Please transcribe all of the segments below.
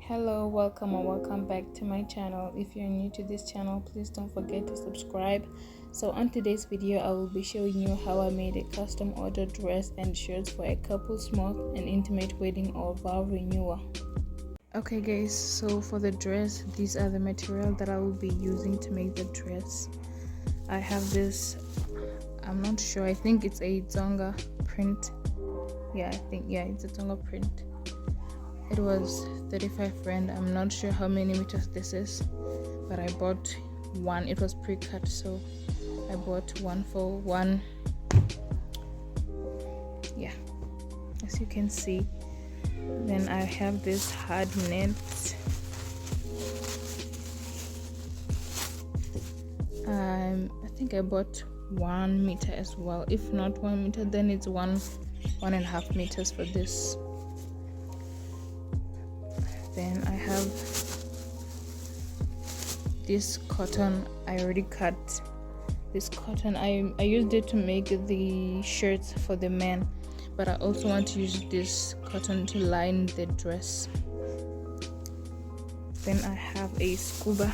Hello, welcome or welcome back to my channel. If you're new to this channel, please don't forget to subscribe. So on today's video, I will be showing you how I made a custom order dress and shirts for a couple's small and intimate wedding or vow renewal. Okay guys, so for the dress, these are the material that I will be using to make the dress. I have this, I'm not sure, I think it's a Tsonga print. It's a Tsonga print. It was 35 rand. I'm not sure how many meters this is, but I bought one. It was pre-cut, so I bought one for one. Yeah, as you can see. Then I have this hard net. I think I bought 1 meter as well. If not 1 meter, then it's 1.5 meters for this. Then I have this cotton. I already cut this cotton. I used it to make the shirts for the men, but I also want to use this cotton to line the dress. Then I have a scuba.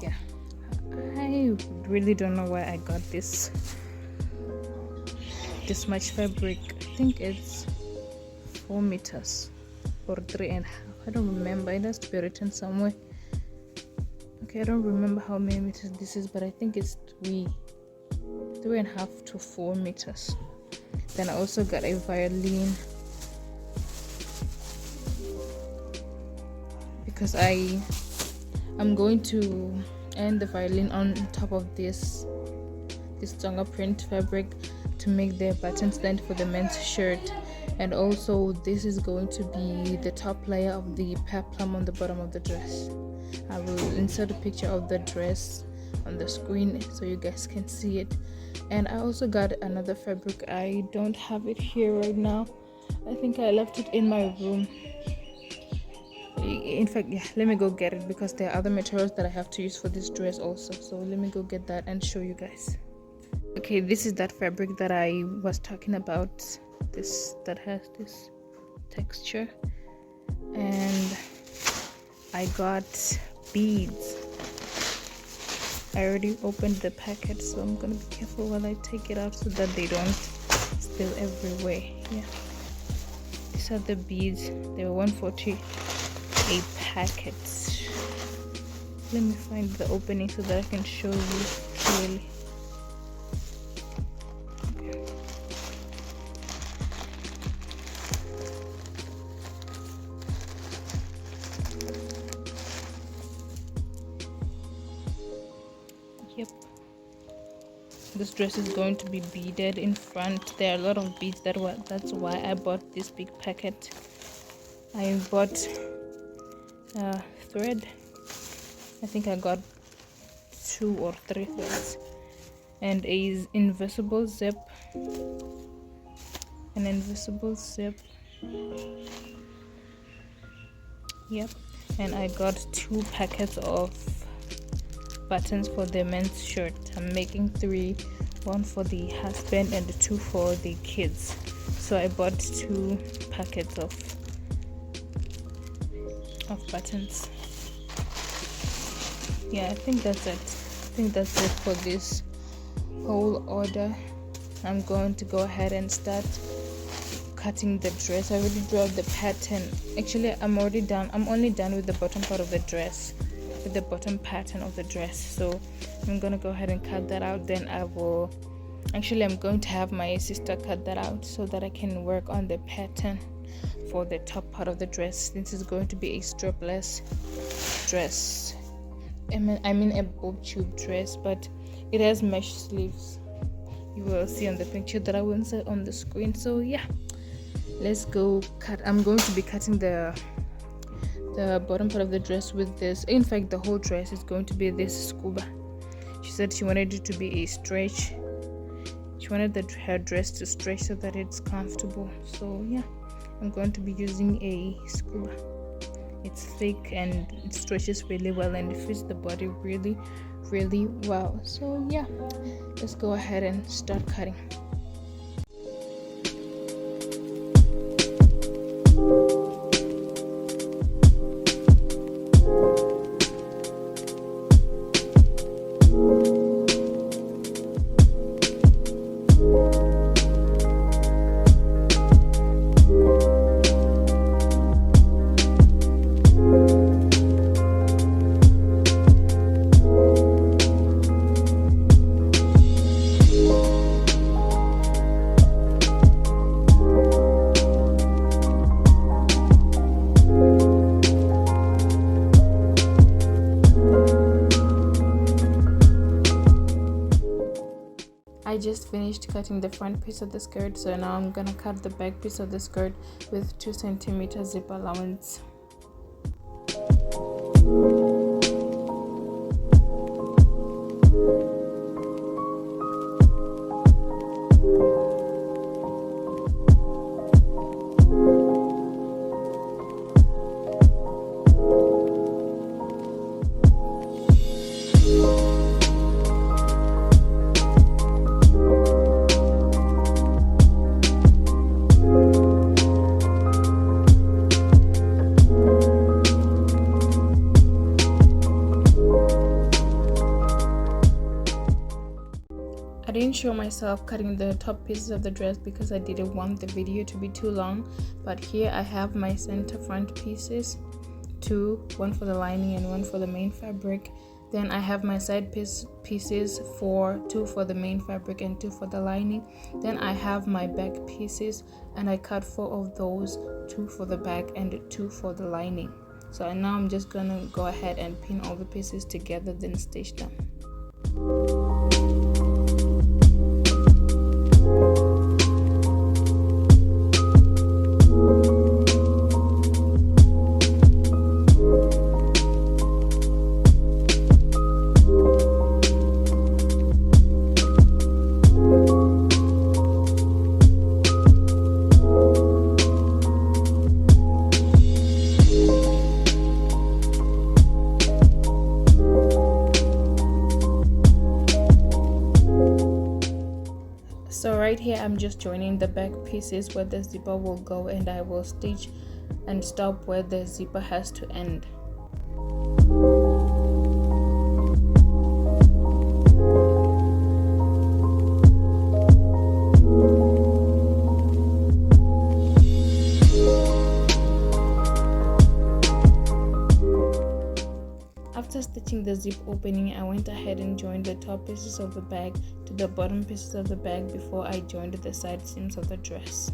Yeah, I really don't know where I got this much fabric. I think it's 4 meters or 3.5. I don't remember. It has to be written somewhere. Okay, I don't remember how many meters this is, but I think it's 3.5 to 4 meters. Then I also got a violin because I'm going to end the violin on top of this Tsonga print fabric to make the button stand for the men's shirt. And also this is going to be the top layer of the peplum on the bottom of the dress. I will insert a picture of the dress on the screen so you guys can see it. And I also got another fabric. I don't have it here right now. I think I left it in my room. In fact, yeah, let me go get it because there are other materials that I have to use for this dress also. So let me go get that and show you guys. Okay, this is that fabric that I was talking about, this that has this texture. And I got beads. I already opened the packet, so I'm gonna be careful while I take it out so that they don't spill everywhere. Yeah, these are the beads. They were 140 a packet. Let me find the opening so that I can show you clearly. Yep, this dress is going to be beaded in front. There are a lot of beads. That's why I bought this big packet. I bought thread. I think I got 2 or 3 threads, and an invisible zip. Yep, and I got 2 packets of buttons for the men's shirt. I'm making 3, 1 for the husband and 2 for the kids. So I bought 2 packets of buttons. Yeah, I think that's it for this whole order. I'm going to go ahead and start cutting the dress. I already drew out the pattern. Actually, I'm only done with the bottom part of the dress, with the bottom pattern of the dress. So I'm gonna go ahead and cut that out. Then I'm going to have my sister cut that out so that I can work on the pattern for the top part of the dress. This is going to be a strapless dress. I mean a bob tube dress, but it has mesh sleeves. You will see on the picture that I will insert on the screen. So yeah, let's go cut. I'm going to be cutting the bottom part of the dress with this. In fact, the whole dress is going to be this scuba. She said she wanted it to be a stretch. She wanted her dress to stretch so that it's comfortable. So yeah, I'm going to be using a scuba. It's thick and it stretches really well and it fits the body really well. So yeah, let's go ahead and start cutting. I just finished cutting the front piece of the skirt, so now I'm gonna cut the back piece of the skirt with 2 cm zip allowance. I didn't show myself cutting the top pieces of the dress because I didn't want the video to be too long, but here I have my center front pieces, one for the lining and one for the main fabric. Then I have my side pieces, two for the main fabric and 2 for the lining. Then I have my back pieces, and I cut 4 of those, 2 for the back and 2 for the lining. So now I'm just gonna go ahead and pin all the pieces together, then stitch them. So right here I'm just joining the back pieces where the zipper will go, and I will stitch and stop where the zipper has to end. After stitching the zip opening, I went ahead and joined the top pieces of the bag to the bottom pieces of the bag before I joined the side seams of the dress.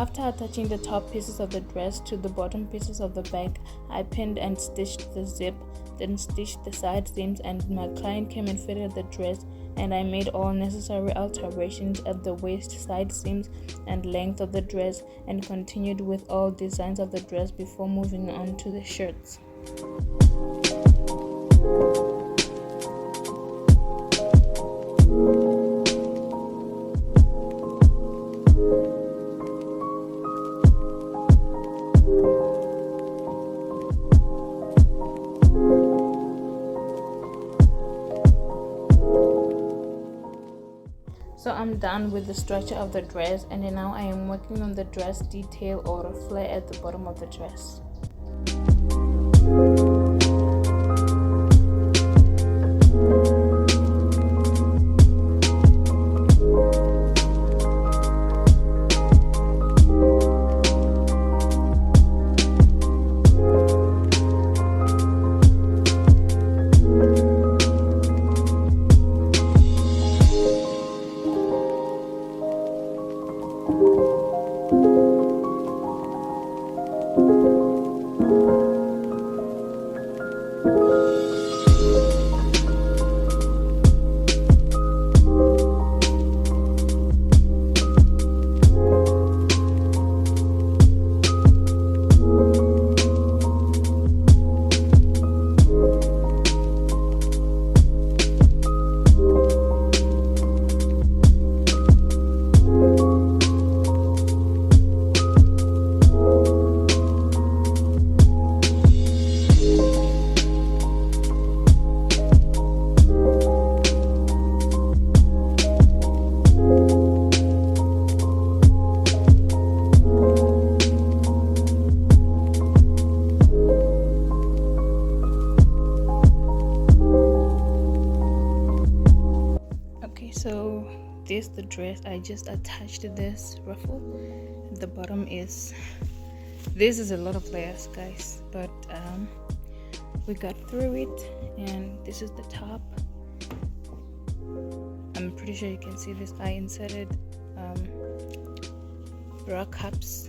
After attaching the top pieces of the dress to the bottom pieces of the bag, I pinned and stitched the zip, then stitched the side seams, and my client came and fitted the dress, and I made all necessary alterations at the waist, side seams, and length of the dress, and continued with all designs of the dress before moving on to the shirts. So I'm done with the structure of the dress, and now I am working on the dress detail or a flare at the bottom of the dress. dress, I just attached this ruffle. The bottom is, this is a lot of layers, guys, but we got through it, and this is the top. I'm pretty sure you can see this. I inserted bra cups,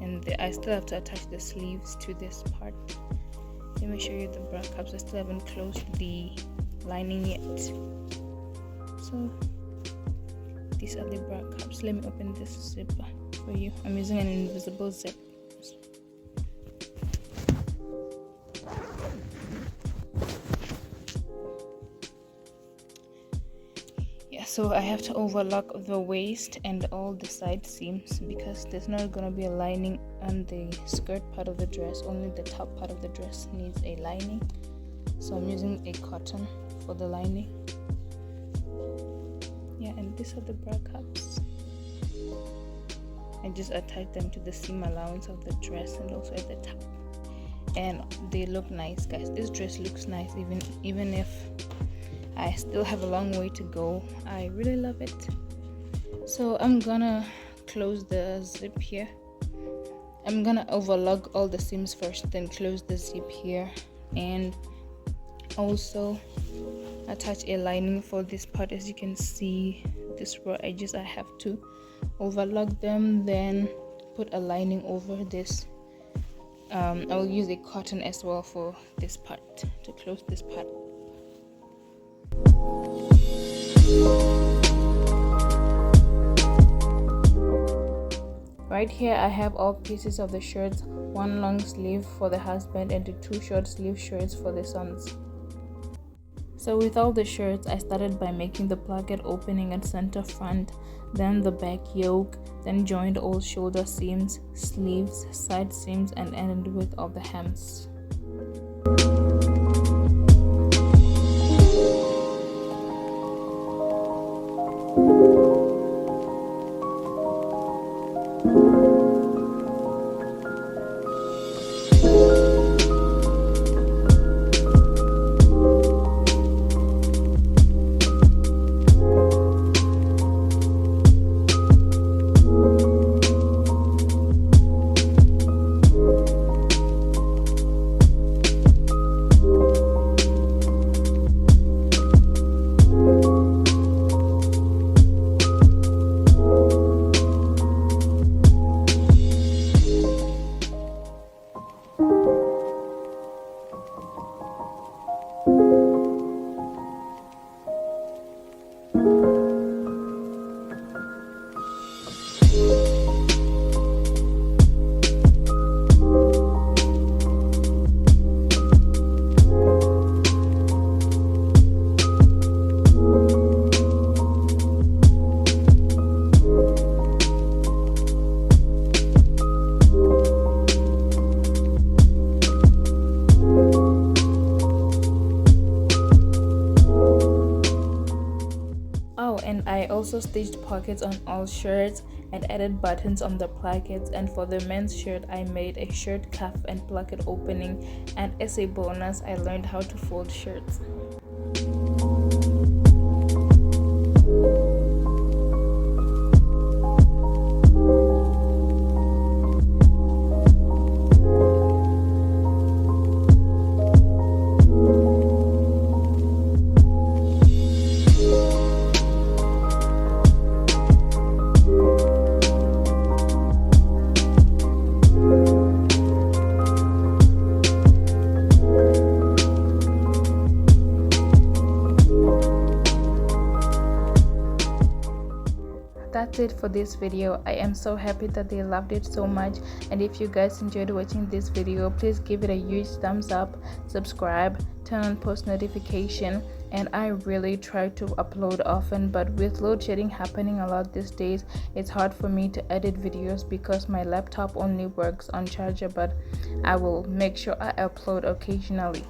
and I still have to attach the sleeves to this part. Let me show you the bra cups. I still haven't closed the lining yet. So these are the bra cups. Let me open this zipper for you. I'm using an invisible zip. So I have to overlock the waist and all the side seams because there's not going to be a lining on the skirt part of the dress. Only the top part of the dress needs a lining. So I'm using a cotton for the lining. Yeah, and these are the bra cups. I just attach them to the seam allowance of the dress and also at the top. And they look nice, guys. This dress looks nice even if I still have a long way to go. I really love it. So I'm gonna close the zip here. I'm gonna overlock all the seams first, then close the zip here, and also attach a lining for this part. As you can see, these raw edges, I have to overlock them, then put a lining over this. I will use a cotton as well for this part to close this part. Right here I have all pieces of the shirts, one long sleeve for the husband and the two short sleeve shirts for the sons. So with all the shirts, I started by making the placket opening at center front, then the back yoke, then joined all shoulder seams, sleeves, side seams, and ended with all the hems. I also stitched pockets on all shirts and added buttons on the plackets, and for the men's shirt I made a shirt cuff and placket opening, and as a bonus I learned how to fold shirts. That's it for this video. I am so happy that they loved it so much, and if you guys enjoyed watching this video, please give it a huge thumbs up, subscribe, turn on post notification, and I really try to upload often, but with load shedding happening a lot these days, it's hard for me to edit videos because my laptop only works on charger, but I will make sure I upload occasionally.